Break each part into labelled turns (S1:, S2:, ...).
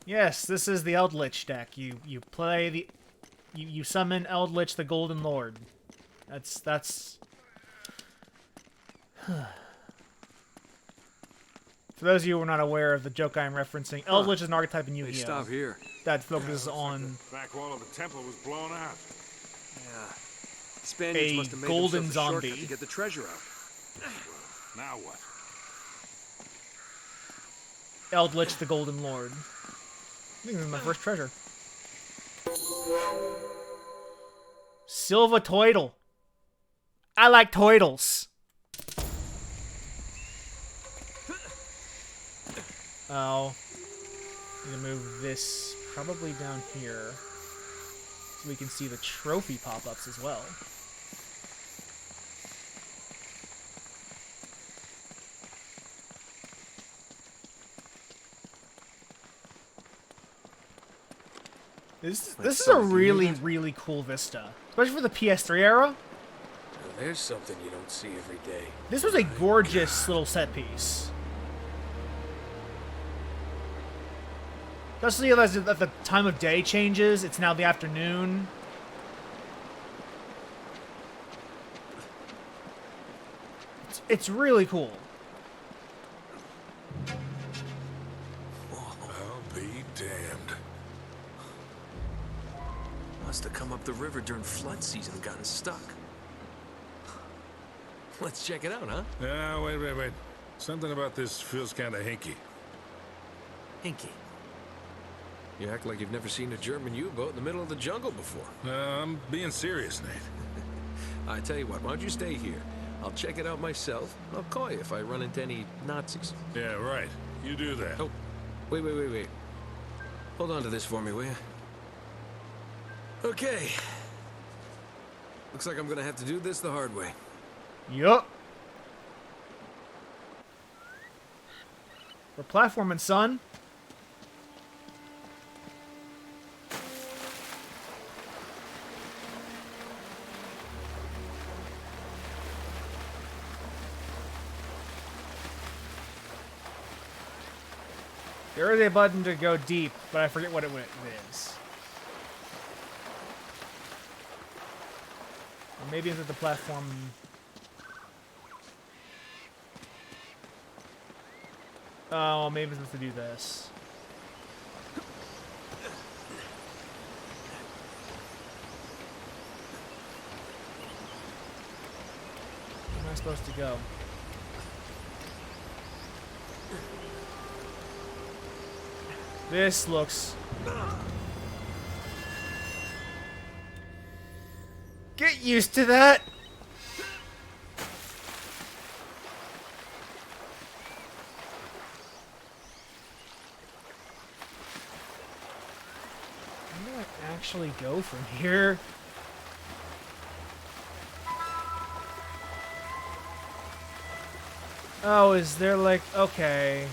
S1: Yes, this is the Eldritch deck. You play the... You summon Eldritch, the Golden Lord. That's... For those of you who are not aware of the joke I am referencing, Eldritch is an archetype in Yu-Gi-Oh!
S2: They stop here.
S1: That focuses on
S3: The back wall of the temple was blown out.
S2: Yeah. Spaniards
S1: a
S2: must have made
S1: golden
S2: themselves a
S1: zombie.
S2: shortcut to get the treasure out.
S3: Now what?
S1: Eldritch, the Golden Lord. I think this is my first treasure. Silva Toidle. I like Toidles. Oh. I'm gonna move this probably down here so we can see the trophy pop-ups as well. This is a really cool vista, especially for the PS3 era.
S2: Now, there's something you don't see every day.
S1: This was a gorgeous little set piece. Especially as the time of day changes, it's now the afternoon. It's really cool.
S3: I'll be damned.
S2: Must have come up the river during flood season and gotten stuck. Let's check it out, huh?
S3: Wait. Something about this feels kind of hinky.
S2: Hinky. You act like you've never seen a German U-boat in the middle of the jungle before.
S3: I'm being serious, Nate.
S2: I tell you what, why don't you stay here? I'll check it out myself. I'll call you if I run into any Nazis.
S3: Yeah, right. You do that.
S2: Oh, wait. Hold on to this for me, will you? Okay. Looks like I'm gonna have to do this the hard way.
S1: Yup. We're platforming, son. There is a button to go deep, but I forget what it is. Or maybe it's at the platform. Oh, maybe it's supposed to do this. Where am I supposed to go? This looks... Get used to that! Where do I actually go from here? Oh, is there like... Okay.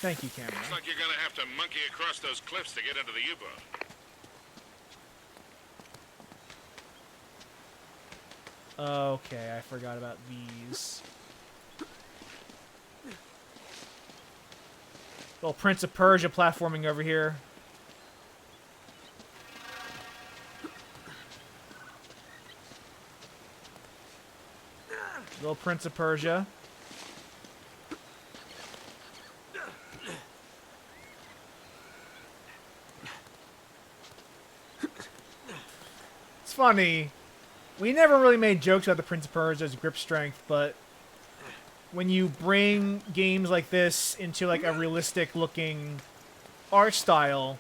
S1: Thank you, camera.
S3: Looks like you're gonna have to monkey across those cliffs to get into the U-boat.
S1: Okay, I forgot about these. Little Prince of Persia platforming over here. Little Prince of Persia. It's funny. We never really made jokes about the Prince of Persia's grip strength, but when you bring games like this into like a realistic looking art style,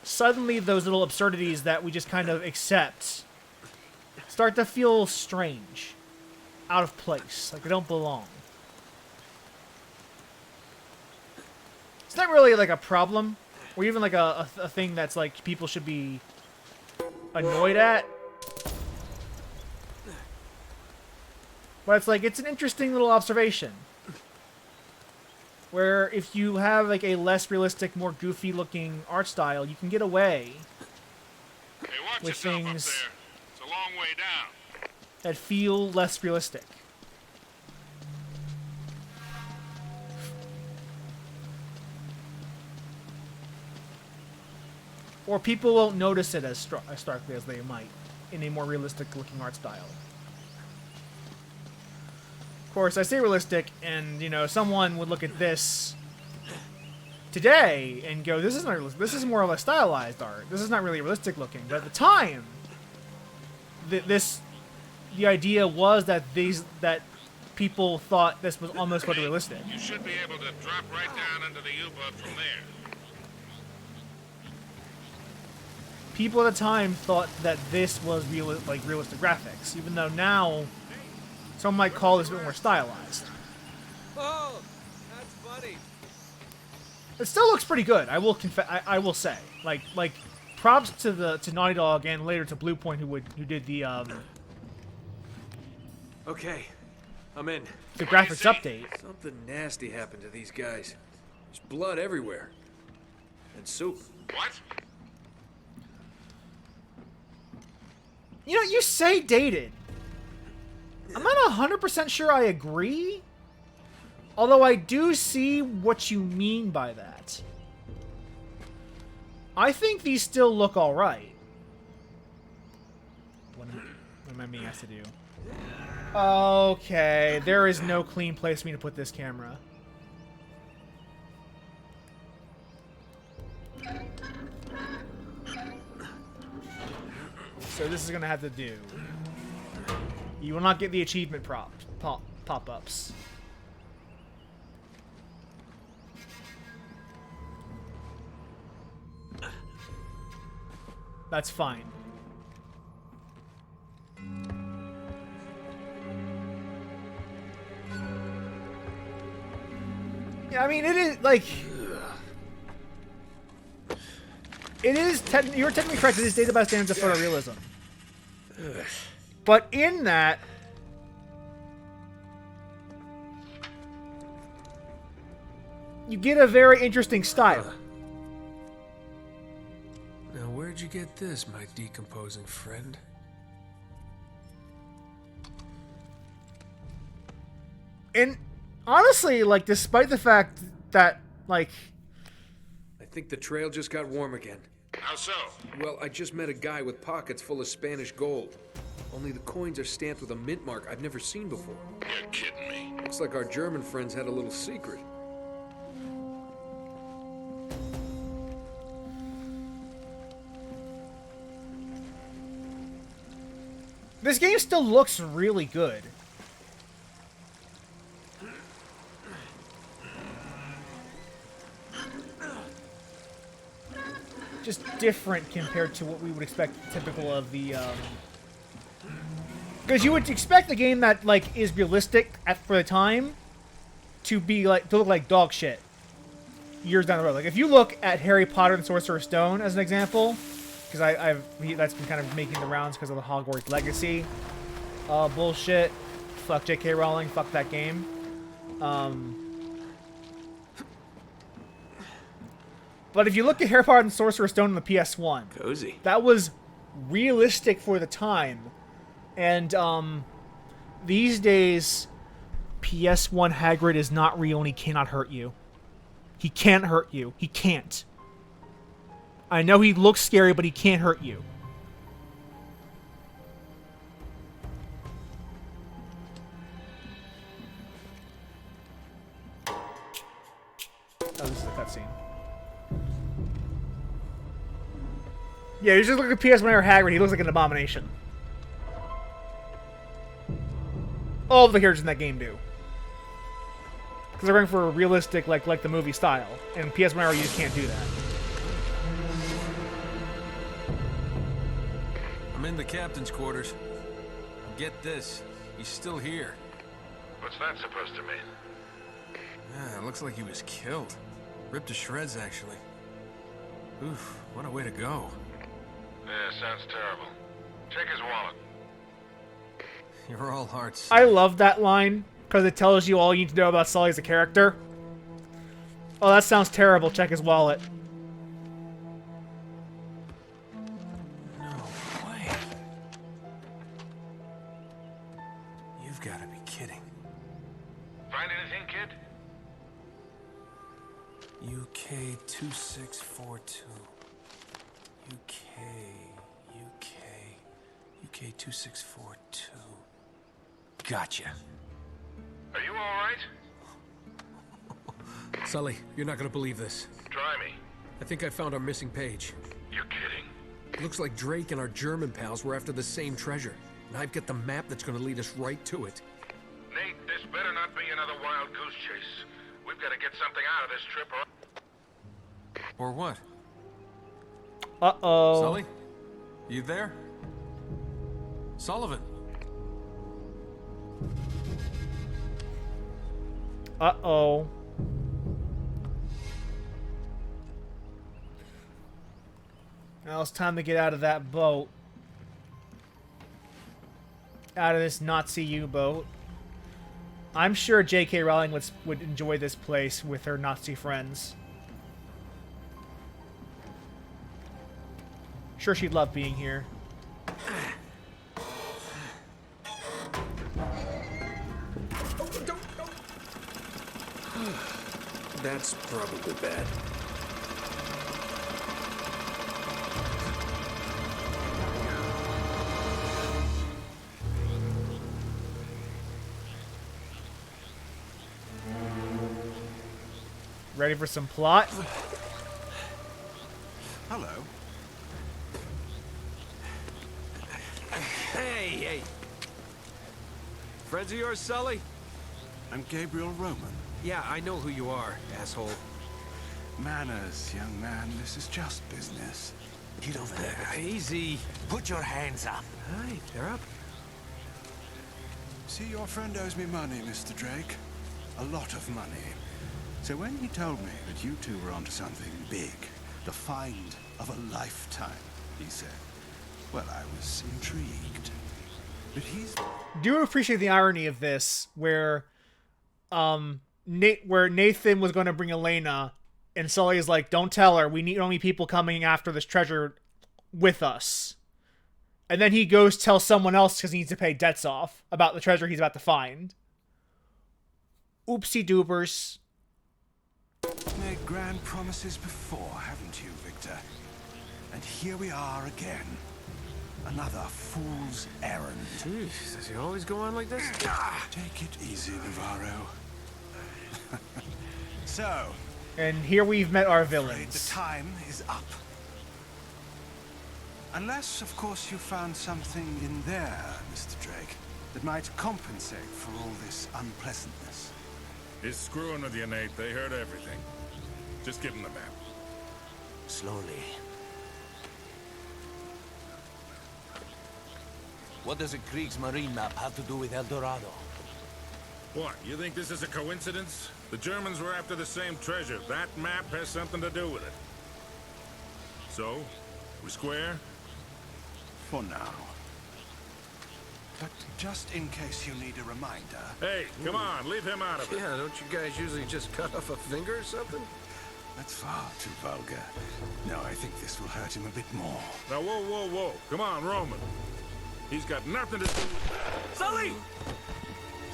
S1: suddenly those little absurdities that we just kind of accept start to feel strange, out of place, like they don't belong. It's not really like a problem, or even like a thing that's like people should be annoyed at. But it's like, it's an interesting little observation. Where if you have like a less realistic, more goofy looking art style, you can get away
S3: Hey, watch
S1: with
S3: yourself
S1: things
S3: up there. It's a long way down.
S1: that feel less realistic. Or people won't notice it as starkly as they might in a more realistic-looking art style. Of course, I say realistic, and, you know, someone would look at this today and go, this is not realistic. This is more of a stylized art. This is not really realistic looking. But at the time, the idea was that people thought this was almost photorealistic.
S4: You should be able to drop right down into the U-boat from there.
S1: People at the time thought that this was realistic graphics, even though now some might call this a bit more stylized.
S2: Oh, that's funny.
S1: It still looks pretty good. I will I will say, like props to Naughty Dog and later to Blue Point who did the
S2: Okay, I'm in.
S1: the graphics update.
S2: Something nasty happened to these guys. There's blood everywhere. And soup.
S4: What?
S1: You know, you say dated. I'm not 100% sure I agree. Although I do see what you mean by that. I think these still look alright. What am I being asked to do? Okay, there is no clean place for me to put this camera. So this is gonna have to do. You will not get the achievement pop-ups. That's fine. Yeah, I mean, it is, like... It is, you're technically correct, it is dated by standards of photorealism. But in that... you get a very interesting style.
S2: Now, where'd you get this, my decomposing friend?
S1: And honestly, like, despite the fact that, like...
S2: I think the trail just got warm again.
S4: How so?
S2: Well, I just met a guy with pockets full of Spanish gold. Only the coins are stamped with a mint mark I've never seen before.
S4: You're kidding me.
S2: Looks like our German friends had a little secret.
S1: This game still looks really good. Just different compared to what we would expect, typical of the, because you would expect a game that, like, is realistic for the time to be, like, to look like dog shit years down the road. Like, if you look at Harry Potter and Sorcerer's Stone as an example, because that's been kind of making the rounds because of the Hogwarts Legacy bullshit. Fuck J.K. Rowling. Fuck that game. But if you look at Harry Potter and Sorcerer's Stone on the PS1,
S2: Cozy.
S1: that was realistic for the time. And these days, PS1 Hagrid is not real and he cannot hurt you. He can't hurt you. He can't. I know he looks scary, but he can't hurt you. Oh, this is a cutscene. Yeah, you just look at PS1 era Hagrid, he looks like an abomination. All of the characters in that game do. Because they're going for a realistic, like the movie style. And PS1 era, you just can't do that.
S2: I'm in the captain's quarters. Get this, he's still here.
S4: What's that supposed to mean?
S2: Yeah, it looks like he was killed. Ripped to shreds, actually. Oof, what a way to go.
S4: Yeah, sounds terrible. Check his wallet.
S2: You're all hearts.
S1: I love that line, because it tells you all you need to know about Sully as a character. Oh, that sounds terrible. Check his wallet.
S2: No way. You've got to be kidding.
S4: Find anything, kid?
S2: UK 2642. UK, UK 2642. Gotcha.
S4: Are you all right?
S2: Sully, you're not gonna believe this.
S4: Try me.
S2: I think I found our missing page.
S4: You're kidding.
S2: Looks like Drake and our German pals were after the same treasure. And I've got the map that's gonna lead us right to it.
S4: Nate, this better not be another wild goose chase. We've got to get something out of this trip or...
S5: Or what?
S1: Uh-oh.
S5: Sully? You there? Sullivan?
S1: Uh-oh. Now it's time to get out of that boat. Out of this Nazi U-boat. I'm sure J.K. Rowling would enjoy this place with her Nazi friends. Sure, she'd love being here.
S2: That's probably bad.
S1: Ready for some plot?
S5: Hello.
S2: Hey! Friends of yours, Sully?
S5: I'm Gabriel Roman.
S2: Yeah, I know who you are, asshole.
S5: Manners, young man. This is just business.
S2: Get over there. Easy.
S5: Put your hands up.
S2: Hi, they're up.
S5: See, your friend owes me money, Mr. Drake. A lot of money. So when he told me that you two were onto something big, the find of a lifetime, he said, well, I was intrigued. But he's...
S1: Do appreciate the irony of this, where Nathan was going to bring Elena, and Sully is like, don't tell her, we need only people coming after this treasure with us. And then he goes tell someone else because he needs to pay debts off about the treasure he's about to find. Oopsie doobers.
S5: made grand promises before, haven't you, Victor? And here we are again. Another fool's errand.
S2: Jeez, does he always go on like this?
S5: Take it easy, Navarro. So,
S1: And here we've met our
S5: afraid the
S1: villains.
S5: time is up. Unless, of course, you found something in there, Mr. Drake, that might compensate for all this unpleasantness.
S3: He's screwing with you, Nate. They heard everything. Just give him the map.
S6: Slowly. What does a Kriegsmarine map have to do with El Dorado?
S3: What, you think this is a coincidence? The Germans were after the same treasure. That map has something to do with it. So, we square?
S5: For now. But just in case you need a reminder...
S3: Hey, come on, leave him out of it.
S2: Yeah, don't you guys usually just cut off a finger or something?
S5: That's far too vulgar. No, I think this will hurt him a bit more.
S3: Now, whoa, whoa, whoa. Come on, Roman. He's got nothing to do with that.
S6: Sully!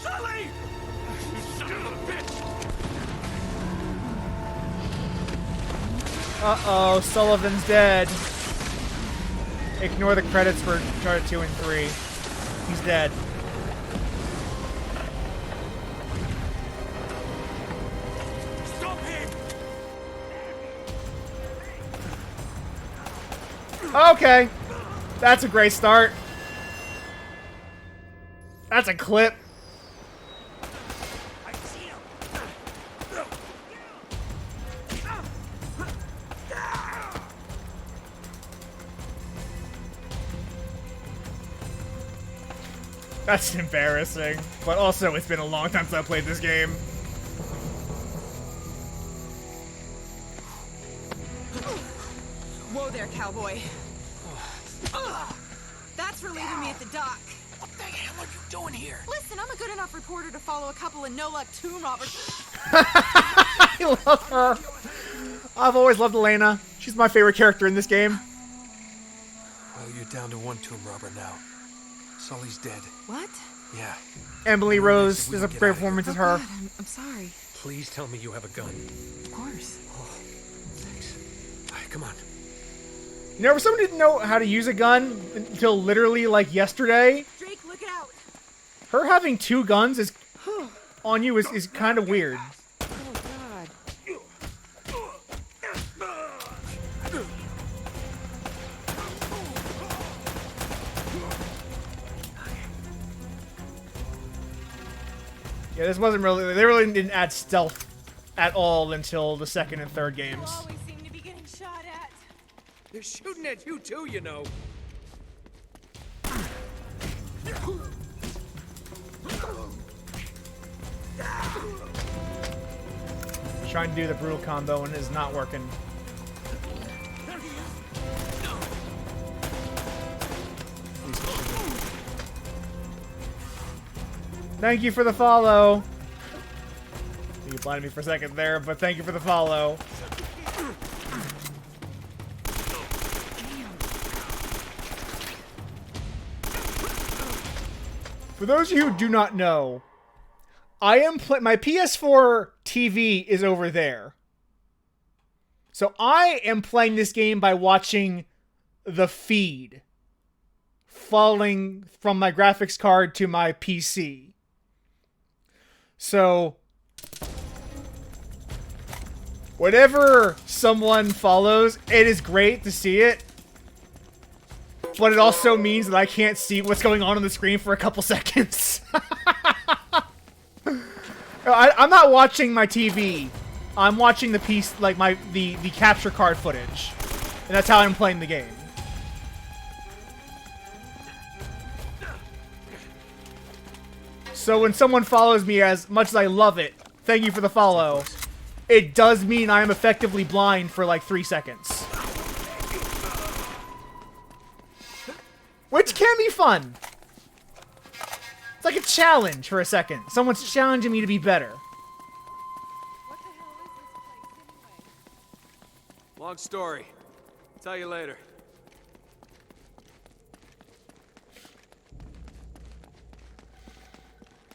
S6: Sully! You son of a bitch!
S1: Uh-oh, Sullivan's dead. Ignore the credits for Uncharted 2 and 3. He's dead.
S6: Stop him!
S1: Okay. That's a great start. That's a clip.
S6: I see him!
S1: That's embarrassing. But also, it's been a long time since I played this game.
S7: Whoa there, cowboy. That's for leaving me at the dock.
S6: What the hell are you doing here?
S7: Listen, I'm a good enough reporter to follow a couple of no-luck tomb robbers.
S1: I love her. I've always loved Elena. She's my favorite character in this game.
S2: Well, you're down to one tomb robber now. Sully's dead.
S7: What?
S2: Yeah.
S1: Emily Rose
S2: We
S1: is a
S2: can get
S1: great
S2: out of here.
S1: performance as
S7: Oh,
S1: her.
S7: God, I'm sorry.
S2: Please tell me you have a gun.
S7: Of course.
S2: Thanks. All right, come on.
S1: You know, if someone didn't know how to use a gun until literally like yesterday,
S7: Drake, look out!
S1: her having 2 guns is on you is kind of weird.
S7: Oh God.
S1: Yeah, this wasn't really. They really didn't add stealth at all until the 2nd and 3rd games.
S7: Always seem to be getting shot at.
S2: They're shooting at you too, you know.
S1: Trying to do the brutal combo and it's not working. Thank you for the follow. You blinded me for a second there, but thank you for the follow. For those of you who do not know, I am my PS4 TV is over there. So I am playing this game by watching the feed falling from my graphics card to my PC. So whenever someone follows, it is great to see it. But it also means that I can't see what's going on the screen for a couple seconds. I'm not watching my TV. I'm watching the piece, like the capture card footage, and that's how I'm playing the game. So when someone follows me, as much as I love it, thank you for the follow, it does mean I am effectively blind for like 3 seconds. Which can be fun. It's like a challenge for a second. Someone's challenging me to be better.
S7: What the hell is this place anyway?
S2: Long story. Tell you later.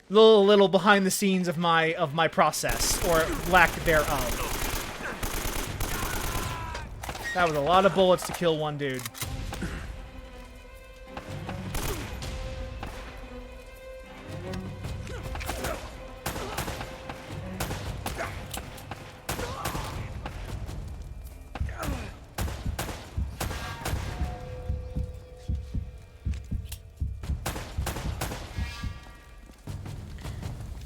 S1: Little behind the scenes of my process, or lack thereof. That was a lot of bullets to kill one dude.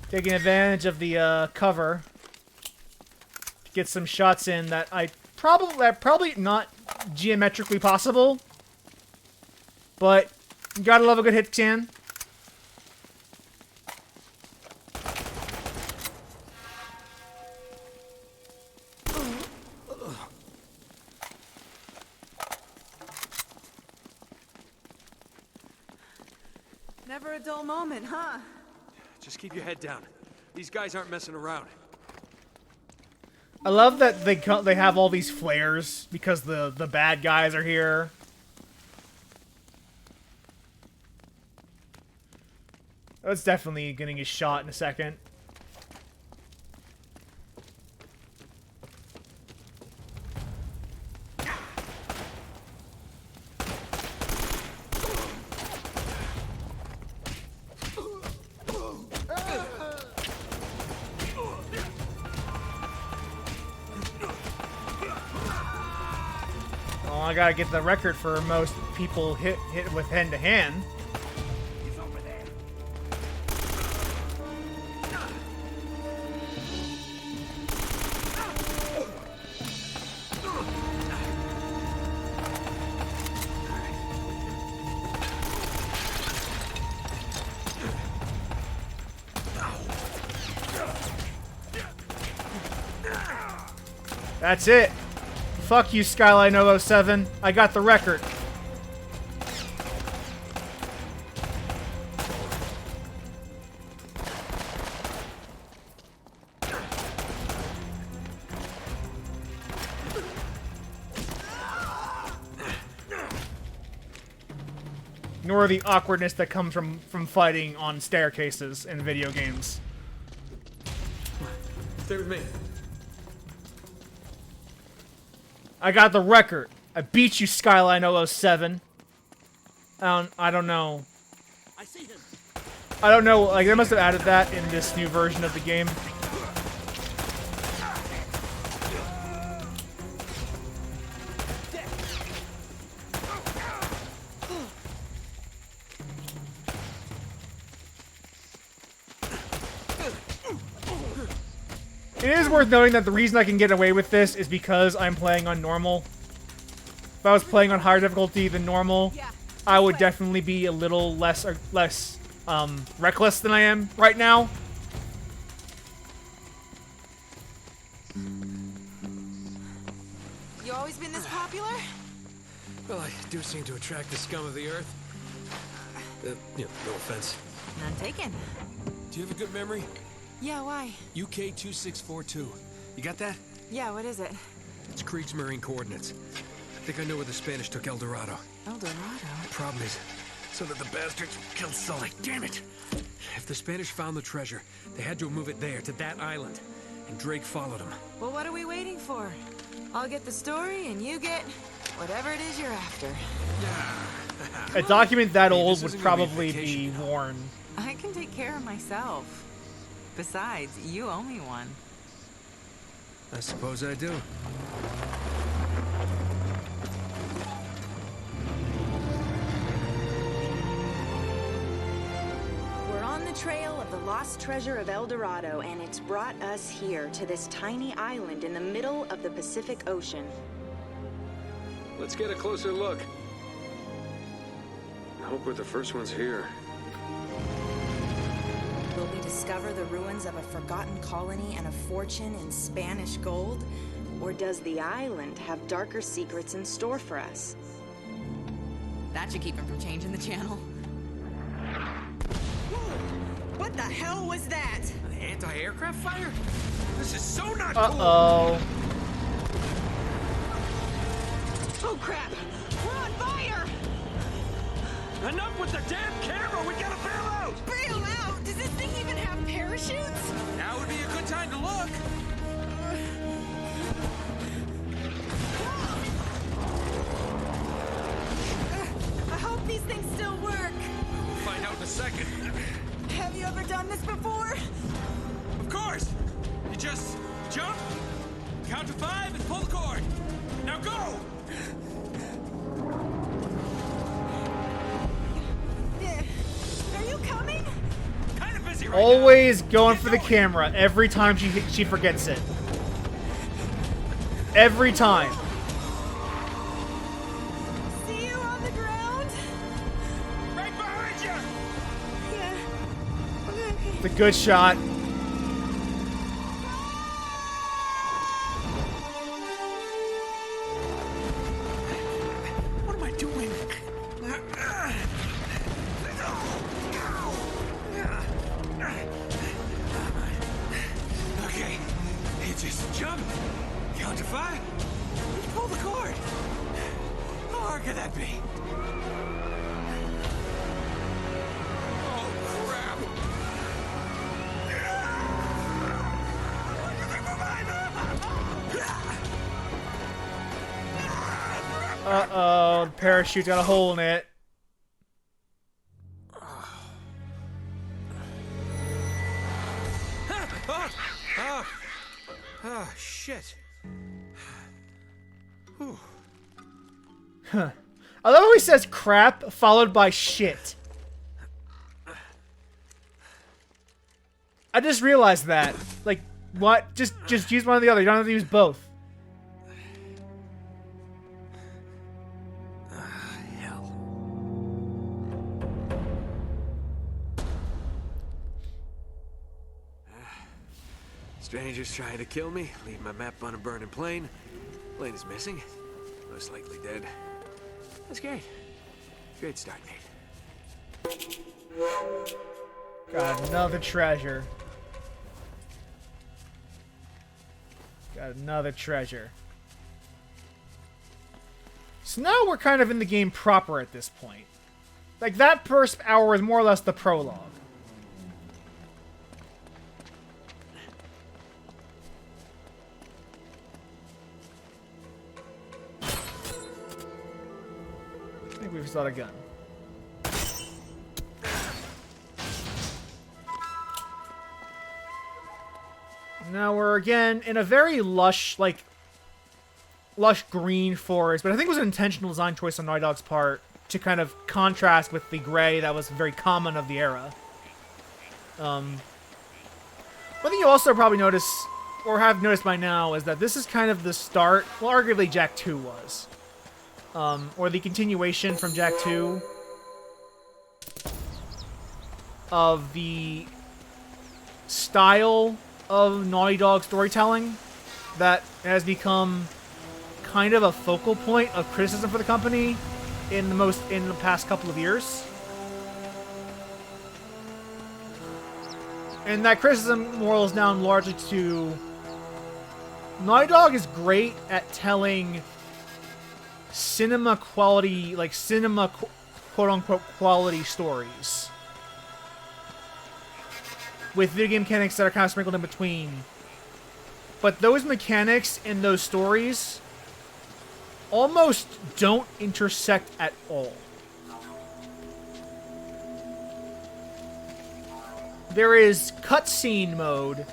S1: Taking advantage of the cover to get some shots in that are probably not geometrically possible, but you gotta love a good hit scan.
S7: Never a dull moment, huh?
S2: Just keep your head down. These guys aren't messing around.
S1: I love that they have all these flares because the bad guys are here. That's definitely getting a shot in a second. I gotta get the record for most people hit with hand to hand.
S6: He's over there.
S1: That's it. Fuck you, Skyline 007. I got the record. Ignore the awkwardness that comes from fighting on staircases in video games.
S2: Stay with me.
S1: I got the record. I beat you, Skyline 007. I don't know.
S6: I see him.
S1: I don't know, like, they must have added that in this new version of the game. It is worth noting that the reason I can get away with this is because I'm playing on normal. If I was playing on higher difficulty than normal, I would definitely be a little less reckless than I am right now.
S7: You always been this popular?
S2: Well, I do seem to attract the scum of the earth. No offense.
S7: None taken.
S2: Do you have a good memory?
S7: Yeah, why?
S2: UK 2642. You got that?
S7: Yeah, what is it?
S2: It's Kriegsmarine coordinates. I think I know where the Spanish took El Dorado.
S7: El Dorado?
S2: The problem is, so that the bastards killed Sully. Damn it! If the Spanish found the treasure, they had to move it there, to that island. And Drake followed them.
S7: Well, what are we waiting for? I'll get the story, and you get whatever it is you're after.
S1: A document that
S2: Hey,
S1: old
S2: this
S1: would
S2: isn't gonna be a
S1: probably be
S2: vacation, though.
S1: worn.
S7: I can take care of myself. Besides, you owe me one.
S2: I suppose I do.
S8: We're on the trail of the lost treasure of El Dorado, and it's brought us here to this tiny island in the middle of the Pacific Ocean.
S2: Let's get a closer look. I hope we're the first ones here.
S8: Will we discover the ruins of a forgotten colony and a fortune in Spanish gold? Or does the island have darker secrets in store for us?
S7: That should keep him from changing the channel. What the hell was that?
S6: An anti-aircraft fire? This is so not cool.
S1: Uh-oh.
S7: Oh crap! We're on fire!
S6: Enough with the damn camera! We gotta bail out!
S7: Bail out? Does this thing even have parachutes?
S6: Now would be a good time to look.
S7: I hope these things still work.
S6: We'll find out in a second.
S7: Have you ever done this before?
S6: Of course! You just jump, count to 5, and pull the cord. Now go!
S7: Are you coming?
S6: Kind of busy right
S1: Always
S6: now.
S1: going
S6: Get
S1: for the
S6: going.
S1: camera every time she forgets it. Every time.
S7: See you on the ground?
S6: Right behind you!
S7: Yeah. Okay.
S1: It's a good shot.
S6: What am I doing? Okay, you just jump, count to 5, and pull the cord. How hard could that be? Oh, crap!
S1: Uh-oh, the parachute's got a hole in it.
S2: Ah, shit.
S1: I love how he says crap followed by shit. I just realized that. Like, what? Just use one or the other. You don't have to use both.
S2: Hell. Strangers trying to kill me, leave my map on a burning plane. Plane is missing. Most likely dead. That's great. Great start, mate.
S1: Got another treasure. Got another treasure. So now we're kind of in the game proper at this point. Like, that first hour is more or less the prologue. It's not a gun. Now we're again in a very lush green forest, but I think it was an intentional design choice on Naughty Dog's part to kind of contrast with the gray that was very common of the era. One thing you also probably notice, or have noticed by now, is that this is kind of the start, well, arguably Jak 2 was, or the continuation from Jak 2 of the style of Naughty Dog storytelling that has become kind of a focal point of criticism for the company in the past couple of years. And that criticism boils down largely to Naughty Dog is great at telling cinema quality, like cinema quote-unquote quality stories with video game mechanics that are kind of sprinkled in between. But those mechanics in those stories almost don't intersect at all. There is cutscene mode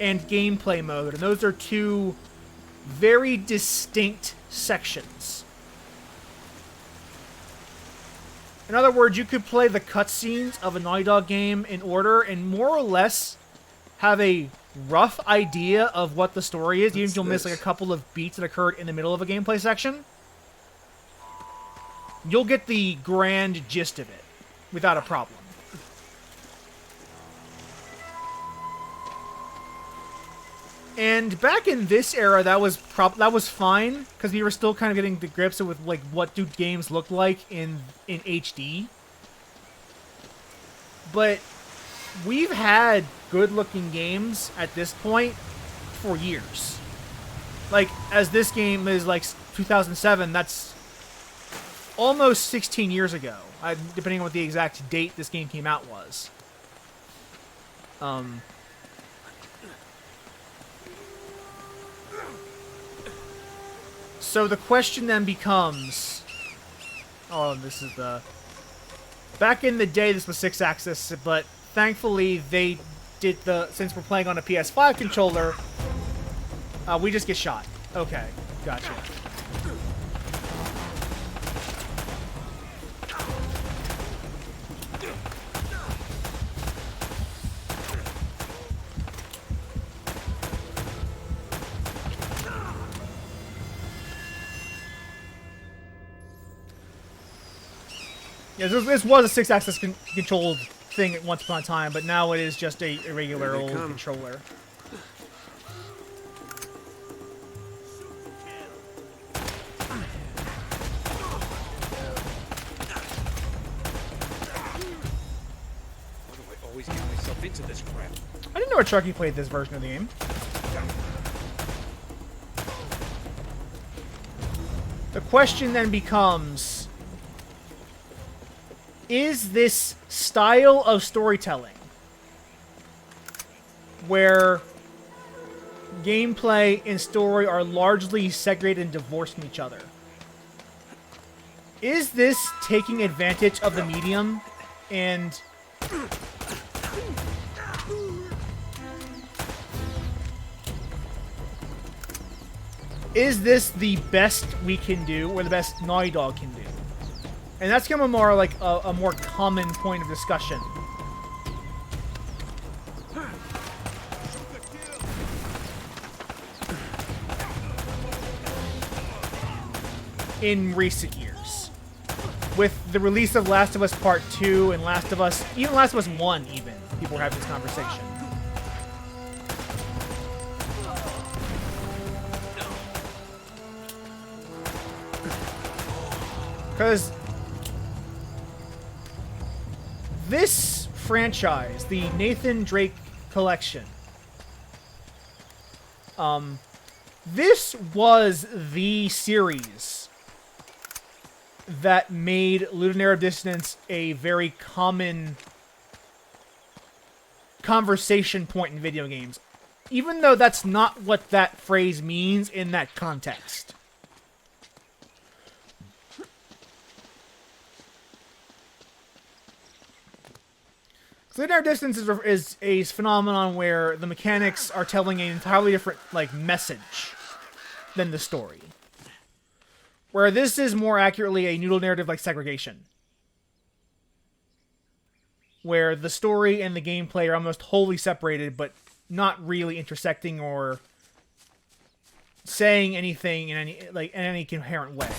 S1: and gameplay mode, and those are two very distinct sections. In other words, you could play the cutscenes of a Naughty Dog game in order and more or less have a rough idea of what the story is, even if you'll miss like a couple of beats that occurred in the middle of a gameplay section. You'll get the grand gist of it without a problem. And back in this era, that was fine, because we were still kind of getting to grips with like what do games look like in HD. But we've had good-looking games at this point for years. Like, as this game is like 2007, that's almost 16 years ago, depending on what the exact date this game came out was. So the question then becomes... Oh, this is the... Back in the day, this was 6-axis, but thankfully they did the... Since we're playing on a PS5 controller, we just get shot. Okay, gotcha. Yeah, this was a 6-axis controlled thing at once upon a time, but now it is just a regular old controller.
S6: Why do I always get myself into this crap?
S1: I didn't know Chucky played this version of the game. The question then becomes... Is this style of storytelling, where gameplay and story are largely segregated and divorced from each other, is this taking advantage of the medium and is this the best we can do, or the best Naughty Dog can do? And that's kind of more like a more common point of discussion. In recent years. With the release of Last of Us Part 2 and Last of Us 1 even, people were having this conversation. Because this franchise, the Nathan Drake Collection, this was the series that made Ludonarrative Dissonance a very common conversation point in video games, even though that's not what that phrase means in that context. Linear distance is a phenomenon where the mechanics are telling an entirely different like message than the story. Where this is more accurately a noodle narrative like segregation. Where the story and the gameplay are almost wholly separated, but not really intersecting or saying anything in any coherent way.